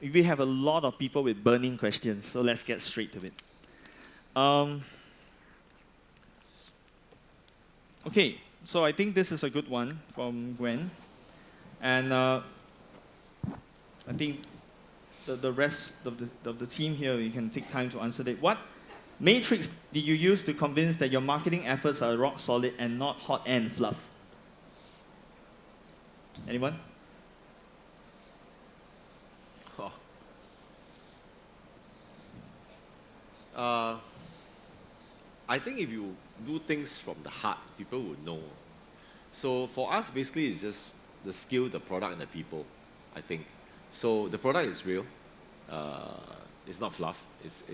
we have a lot of people with burning questions, so let's get straight to it. Okay, so I think this is a good one from Gwen. And I think the rest of the team here, you can take time to answer that. What matrix did you use to convince that your marketing efforts are rock solid and not hot end fluff? Anyone? I think if you do things from the heart, people will know. So for us, basically, it's just the skill, the product, and the people, I think. So the product is real. It's not fluff.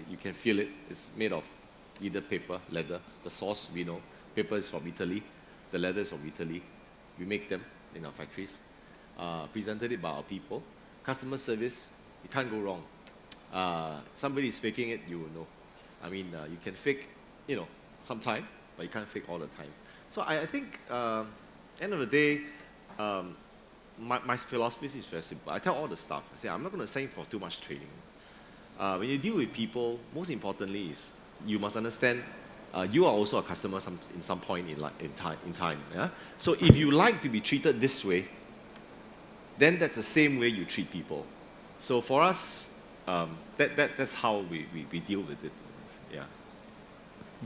You can feel it. It's made of either paper, leather. The source, we know. Paper is from Italy. The leather is from Italy. We make them in our factories. Presented it by our people. Customer service, you can't go wrong. Somebody is faking it, you will know. I mean, you can fake, sometime, but you can't fake all the time. So I think, end of the day, my philosophy is very simple. I tell all the staff, I say, I'm not going to sign for too much training. When you deal with people, most importantly is you must understand you are also a customer in some point in time. Yeah? So if you like to be treated this way, then that's the same way you treat people. So for us, that's how we deal with it. Yeah.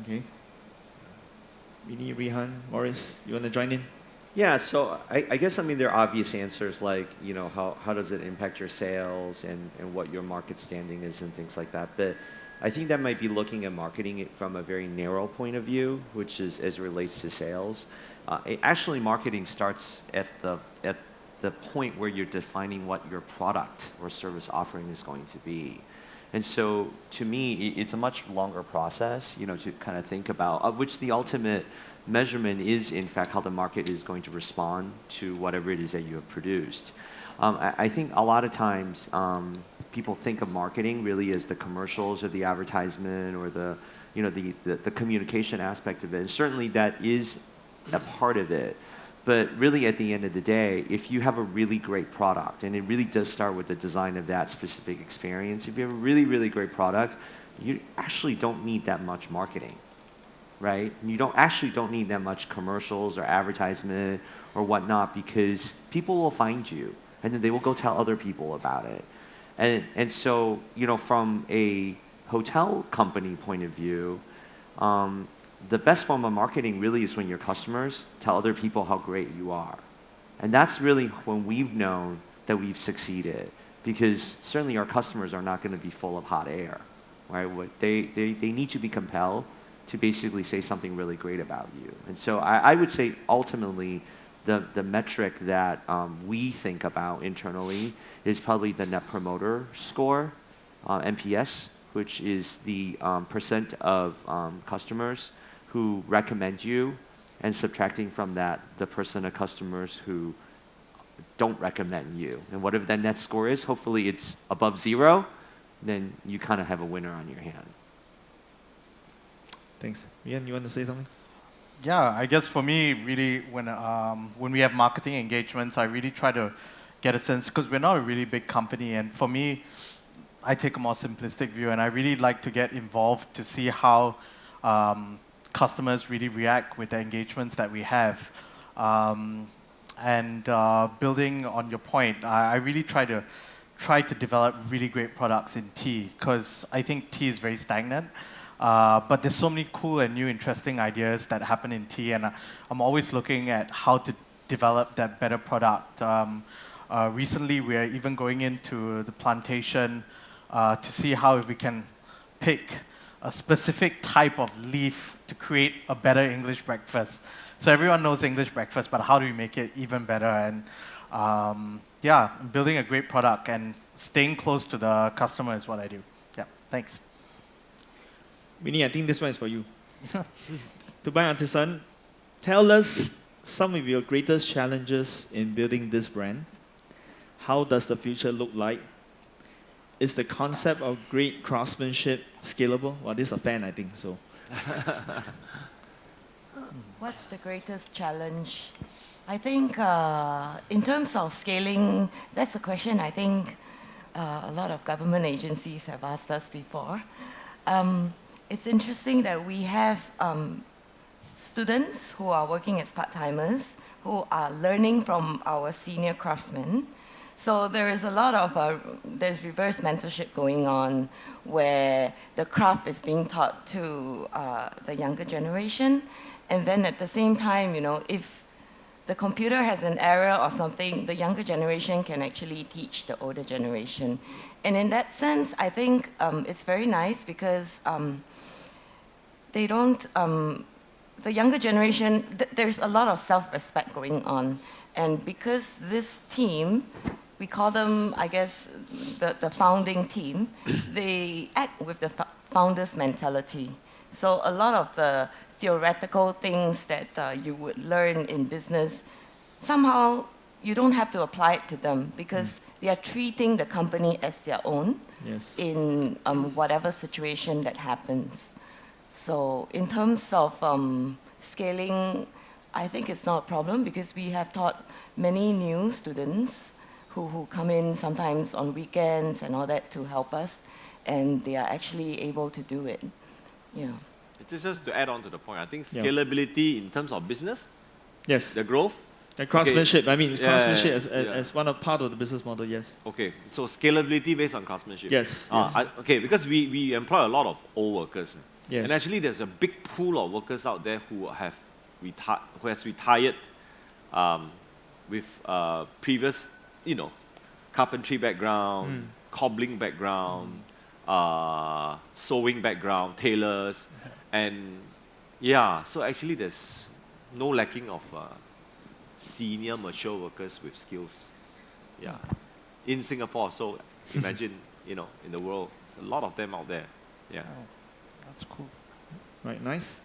Okay. Winnie, Rehan, Morris, you want to join in? Yeah, so I guess, there are obvious answers like, how does it impact your sales and what your market standing is and things like that. But I think that might be looking at marketing it from a very narrow point of view, which is as it relates to sales. Actually, marketing starts at the point where you're defining what your product or service offering is going to be. And so, to me, it's a much longer process, to kind of think about, of which the ultimate measurement is, in fact, how the market is going to respond to whatever it is that you have produced. I think a lot of times people think of marketing really as the commercials or the advertisement or the communication aspect of it. And certainly that is a part of it. But really, at the end of the day, if you have a really great product, and it really does start with the design of that specific experience, if you have a really, really great product, you actually don't need that much marketing, right? You don't need that much commercials or advertisement or whatnot, because people will find you, and then they will go tell other people about it. And so, from a hotel company point of view, the best form of marketing really is when your customers tell other people how great you are. And that's really when we've known that we've succeeded, because certainly our customers are not going to be full of hot air, right? They need to be compelled to basically say something really great about you. And so I would say ultimately the metric that we think about internally is probably the Net Promoter Score, NPS, which is the percent of customers who recommend you, and subtracting from that the percent of customers who don't recommend you. And whatever that net score is, hopefully it's above 0, then you kind of have a winner on your hand. Thanks. Ian, you want to say something? Yeah, I guess for me, really, when we have marketing engagements, I really try to get a sense, because we're not a really big company, and for me, I take a more simplistic view, and I really like to get involved to see how customers really react with the engagements that we have. And building on your point, I really try to develop really great products in tea, because I think tea is very stagnant. But there's so many cool and new interesting ideas that happen in tea, and I'm always looking at how to develop that better product. Recently, we are even going into the plantation to see how we can pick a specific type of leaf to create a better English breakfast. So everyone knows English breakfast, but how do we make it even better? And building a great product and staying close to the customer is what I do. Yeah, thanks. Winnie, I think this one is for you. To Bynd Artisan, tell us some of your greatest challenges in building this brand. How does the future look like? Is the concept of great craftsmanship scalable? Well, this is a fan, I think, so. What's the greatest challenge? I think in terms of scaling, that's a question I think a lot of government agencies have asked us before. It's interesting that we have students who are working as part-timers who are learning from our senior craftsmen. So there is a lot of, there's reverse mentorship going on where the craft is being taught to the younger generation. And then at the same time, you know, if the computer has an error or something, the younger generation can actually teach the older generation. And in that sense, I think it's very nice because they don't, the younger generation, there's a lot of self-respect going on. And because this team, we call them, I guess, the founding team, they act with the founder's mentality. So a lot of the theoretical things that you would learn in business, somehow you don't have to apply it to them because they are treating the company as their own in whatever situation that happens. So in terms of scaling, I think it's not a problem because we have taught many new students who come in sometimes on weekends and all that to help us, and they are actually able to do it. Yeah. Just to add on to the point, I think scalability in terms of business, the growth. And craftsmanship, I mean, craftsmanship as one of part of the business model, yes. Okay, so scalability based on craftsmanship. Yes. Okay, because we employ a lot of old workers. Yes. And actually there's a big pool of workers out there who has retired with previous, you know, carpentry background, cobbling background, sewing background, tailors. And yeah, so actually there's no lacking of senior mature workers with skills. Yeah, in Singapore. So imagine, you know, in the world, there's a lot of them out there. Yeah. Oh, that's cool. Right, nice.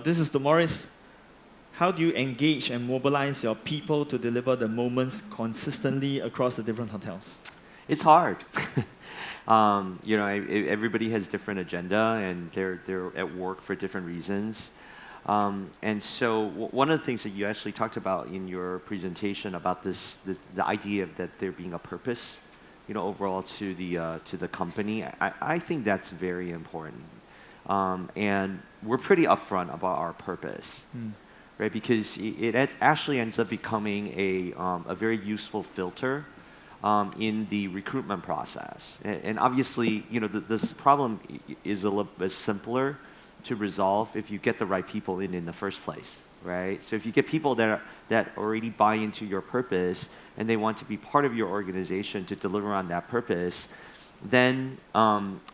This is to Morris. How do you engage and mobilize your people to deliver the moments consistently across the different hotels? It's hard. You know, everybody has different agenda and they're at work for different reasons. And so one of the things that you actually talked about in your presentation about this, the idea of that there being a purpose, you know, overall to the company, I think that's very important. And we're pretty upfront about our purpose, right? Because it actually ends up becoming a very useful filter in the recruitment process. And obviously, you know, this problem is a little bit simpler to resolve if you get the right people in the first place, right? So if you get people that already buy into your purpose and they want to be part of your organization to deliver on that purpose, then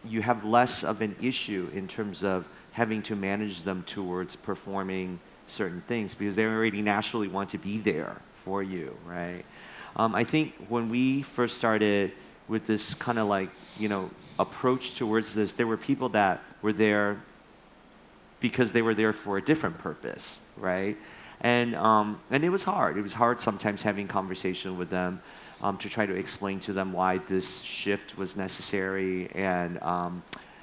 you have less of an issue in terms of having to manage them towards performing certain things because they already naturally want to be there for you, right? I think when we first started with this kind of like, you know, approach towards this, there were people that were there because they were there for a different purpose, right? And it was hard. It was hard sometimes having conversation with them to try to explain to them why this shift was necessary. And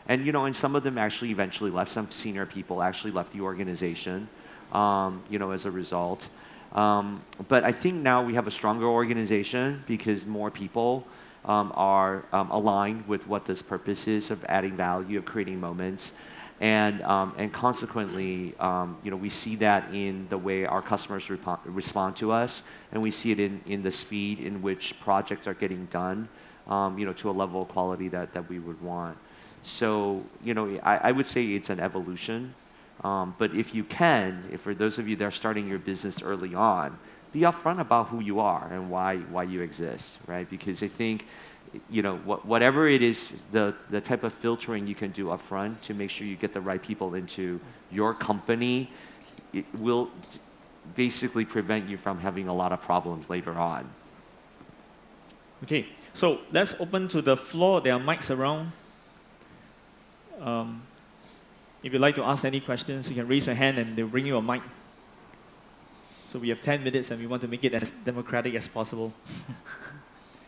you know, and some of them actually eventually left. Some senior people actually left the organization, you know, as a result. But I think now we have a stronger organization because more people are aligned with what this purpose is of adding value, of creating moments. And consequently, you know, we see that in the way our customers respond to us, and we see it in the speed in which projects are getting done, you know, to a level of quality that we would want. So, you know, I would say it's an evolution. But if you can, if for those of you that are starting your business early on, be upfront about who you are and why you exist, right? Because I think, you know, whatever it is, the type of filtering you can do upfront to make sure you get the right people into your company, it will basically prevent you from having a lot of problems later on. Okay, so let's open to the floor. There are mics around. If you'd like to ask any questions, you can raise your hand and they'll bring you a mic. So we have 10 minutes and we want to make it as democratic as possible.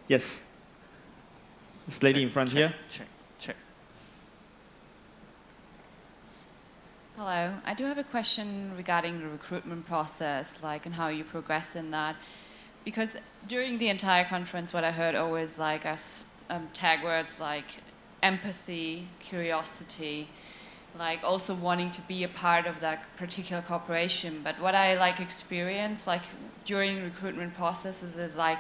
Yes. This lady in front here. Check. Hello. I do have a question regarding the recruitment process, like, and how you progress in that. because during the entire conference, what I heard always like as tag words like empathy, curiosity, like also wanting to be a part of that particular corporation. But what I like experience like during recruitment processes is like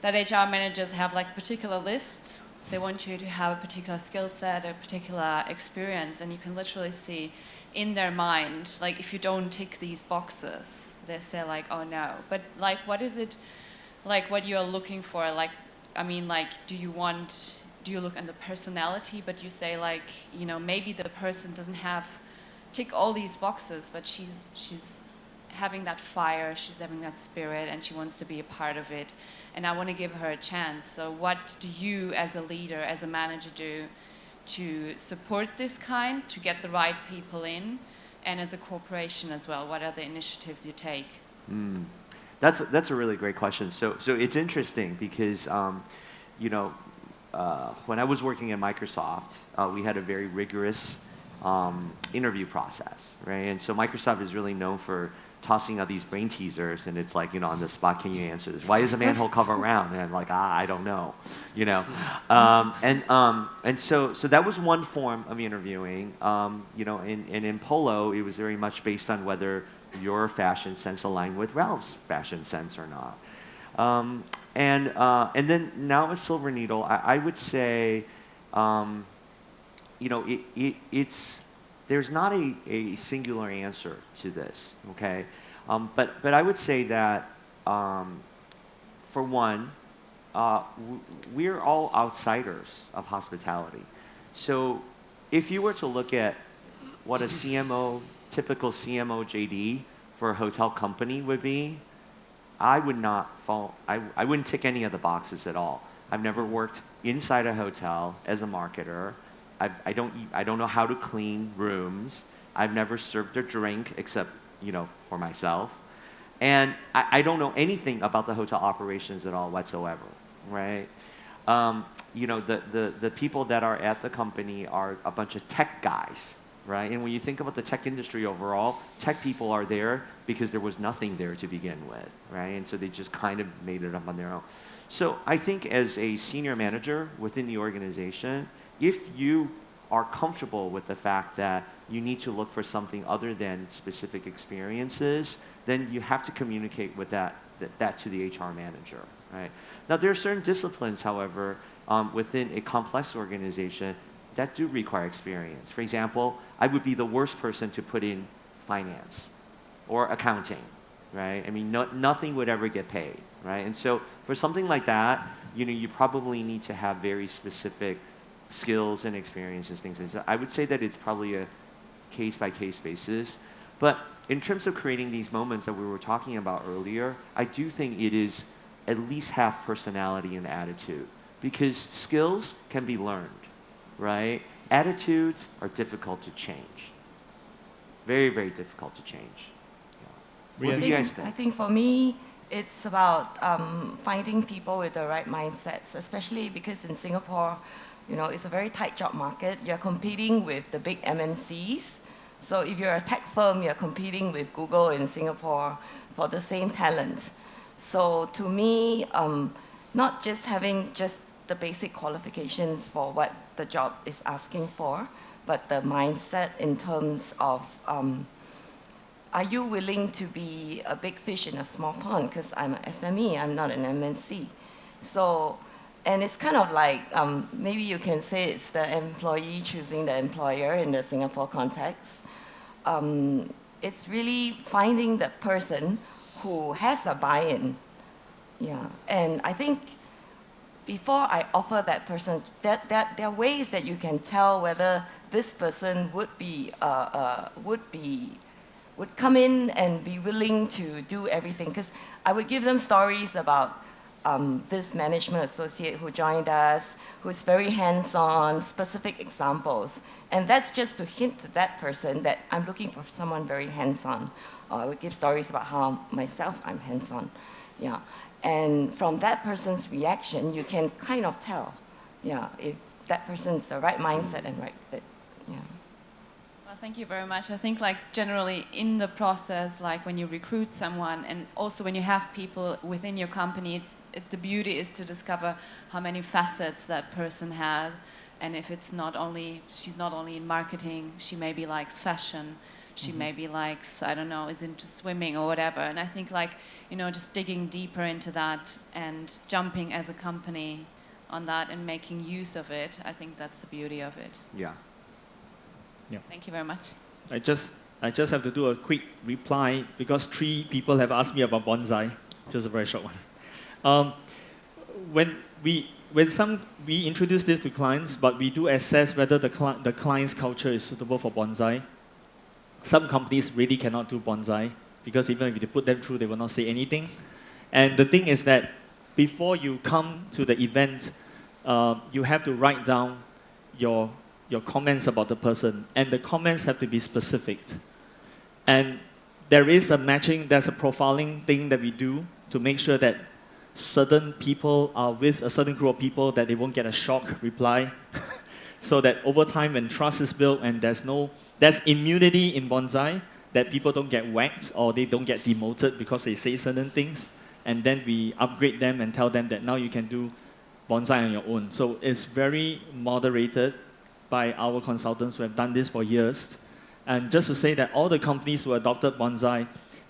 that HR managers have like a particular list. They want you to have a particular skill set, a particular experience, and you can literally see in their mind, like if you don't tick these boxes, they say like, oh no. But like, what is it, like what you're looking for? Like, I mean, like, do you look at the personality, but you say like, you know, maybe the person doesn't tick all these boxes, but she's having that fire, she's having that spirit, and she wants to be a part of it. And I want to give her a chance. So what do you as a leader, as a manager do to support this kind, to get the right people in, and as a corporation as well, what are the initiatives you take? That's a really great question. So it's interesting because, you know, when I was working at Microsoft, we had a very rigorous interview process, right? And so Microsoft is really known for tossing out these brain teasers, and it's like, you know, on the spot, can you answer this? Why is a manhole cover round? And I'm like, I don't know, you know. And so that was one form of interviewing, you know, and in Polo, it was very much based on whether your fashion sense aligned with Ralph's fashion sense or not. And then now at SilverNeed, I would say, you know, there's not a singular answer to this, okay? But I would say that, for one, we're all outsiders of hospitality. So if you were to look at what a typical CMO JD for a hotel company would be, I wouldn't tick any of the boxes at all. I've never worked inside a hotel as a marketer. I don't know how to clean rooms. I've never served a drink except, you know, for myself. And I don't know anything about the hotel operations at all whatsoever, right? You know, the people that are at the company are a bunch of tech guys, right? And when you think about the tech industry overall, tech people are there because there was nothing there to begin with, right? And so they just kind of made it up on their own. So I think as a senior manager within the organization, if you are comfortable with the fact that you need to look for something other than specific experiences, then you have to communicate with that to the HR manager, right? Now, there are certain disciplines, however, within a complex organization that do require experience. For example, I would be the worst person to put in finance or accounting, right? I mean, nothing would ever get paid, right? And so for something like that, you know, you probably need to have very specific skills and experiences, things like that. I would say that it's probably a case-by-case basis. But in terms of creating these moments that we were talking about earlier, I do think it is at least half personality and attitude, because skills can be learned, right? Attitudes are difficult to change. Very, very difficult to change. Yeah. What do you guys think? I think for me, it's about finding people with the right mindsets, especially because in Singapore, you know, it's a very tight job market. You're competing with the big MNCs. So if you're a tech firm, you're competing with Google in Singapore for the same talent. So to me, not just having just the basic qualifications for what the job is asking for, but the mindset in terms of, are you willing to be a big fish in a small pond? Because I'm an SME, I'm not an MNC. So, and it's kind of like, maybe you can say it's the employee choosing the employer in the Singapore context. It's really finding the person who has a buy-in. Yeah, and I think before I offer that person, there are ways that you can tell whether this person would come in and be willing to do everything. Because I would give them stories about this management associate who joined us, who's very hands-on, specific examples. And that's just to hint to that person that I'm looking for someone very hands-on. I would give stories about how myself, I'm hands-on. Yeah. And from that person's reaction, you can kind of tell, yeah, if that person's the right mindset and right fit. Yeah. Thank you very much. I think like generally in the process, like when you recruit someone and also when you have people within your company, the beauty is to discover how many facets that person has. And if it's not only, she's not only in marketing, she maybe likes fashion, she maybe likes, I don't know, is into swimming or whatever. And I think like, you know, just digging deeper into that and jumping as a company on that and making use of it, I think that's the beauty of it. Yeah. Thank you very much. I just have to do a quick reply because 3 people have asked me about bonsai. Just a very short one. When we introduce this to clients, but we do assess whether the client's culture is suitable for bonsai. Some companies really cannot do bonsai because even if you put them through, they will not say anything. And the thing is that before you come to the event, you have to write down your comments about the person, and the comments have to be specific. And there is a matching, there's a profiling thing that we do to make sure that certain people are with a certain group of people that they won't get a shock reply. So that over time when trust is built and there's immunity in bonsai, that people don't get whacked or they don't get demoted because they say certain things. And then we upgrade them and tell them that now you can do bonsai on your own. So it's very moderated by our consultants who have done this for years. And just to say that all the companies who adopted bonsai,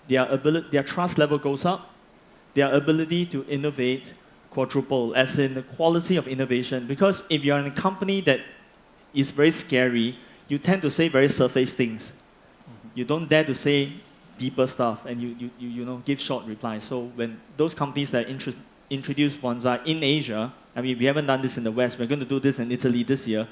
their trust level goes up, their ability to innovate quadruple, as in the quality of innovation. Because if you're in a company that is very scary, you tend to say very surface things. You don't dare to say deeper stuff, and you know, give short replies. So when those companies that introduce bonsai in Asia, I mean, we haven't done this in the West. We're going to do this in Italy this year.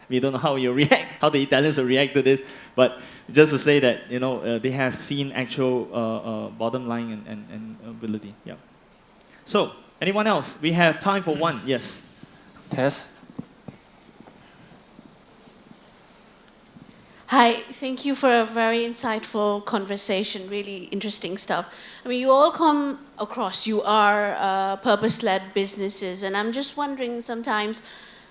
We don't know how you react, how the Italians will react to this. But just to say that, you know, they have seen actual bottom line and ability. Yeah. So, anyone else? We have time for one. Yes. Tess? Hi, thank you for a very insightful conversation, really interesting stuff. I mean, you all come across, you are purpose-led businesses, and I'm just wondering sometimes,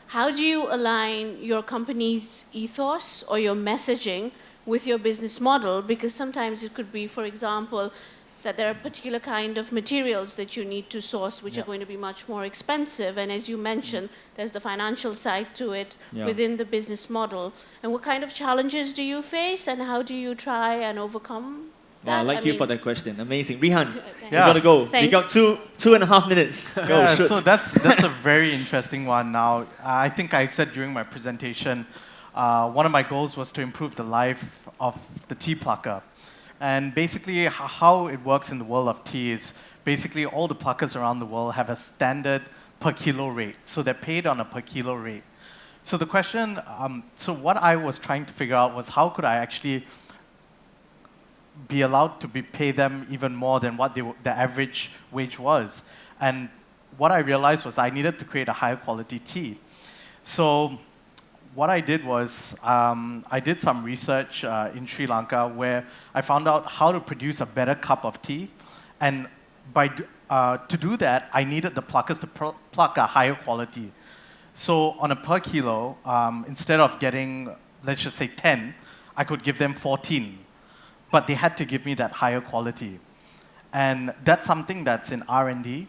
how do you align your company's ethos or your messaging with your business model? Because sometimes it could be, for example, that there are particular kind of materials that you need to source which are going to be much more expensive. And as you mentioned, there's the financial side to it within the business model. And what kind of challenges do you face and how do you try and overcome that? I like you for that question. Amazing. Rehan, you Yeah. got to go. Thanks. We got two and a half minutes. Go, Yeah, shoot. so that's a very interesting one. Now, I think I said during my presentation, one of my goals was to improve the life of the tea plucker. And basically, how it works in the world of tea is basically all the pluckers around the world have a standard per kilo rate. So they're paid on a per kilo rate. So the question, so what I was trying to figure out was how could I actually be allowed to pay them even more than what the average wage was. And what I realized was I needed to create a higher quality tea. So what I did was I did some research in Sri Lanka where I found out how to produce a better cup of tea. And to do that, I needed the pluckers to pluck a higher quality. So on a per kilo, instead of getting, let's just say 10, I could give them 14. But they had to give me that higher quality. And that's something that's in R&D.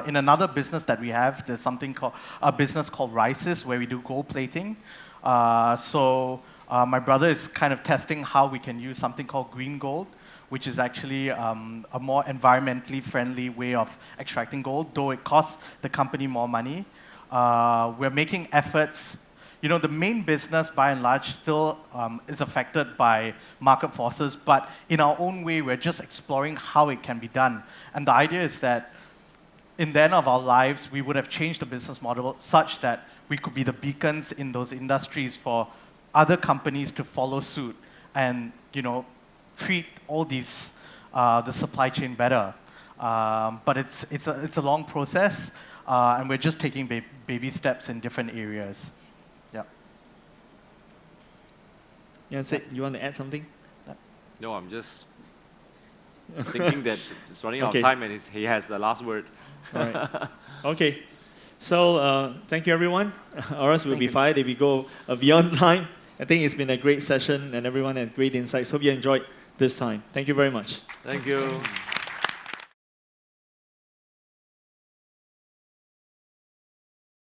In another business that we have, there's a business called Rices where we do gold plating. My brother is kind of testing how we can use something called green gold, which is actually a more environmentally friendly way of extracting gold, though it costs the company more money. We're making efforts. You know, the main business, by and large, still is affected by market forces, but in our own way, we're just exploring how it can be done. And the idea is that in the end of our lives, we would have changed the business model such that we could be the beacons in those industries for other companies to follow suit and, you know, treat all these, the supply chain better. But it's a long process, and we're just taking baby steps in different areas. You want to add something? No, I'm just thinking that it's running out Okay. of time and he has the last word. All right. Okay. So thank you, everyone. Or else we'll be fired if we go beyond time. I think it's been a great session and everyone had great insights. Hope you enjoyed this time. Thank you very much. Thank you.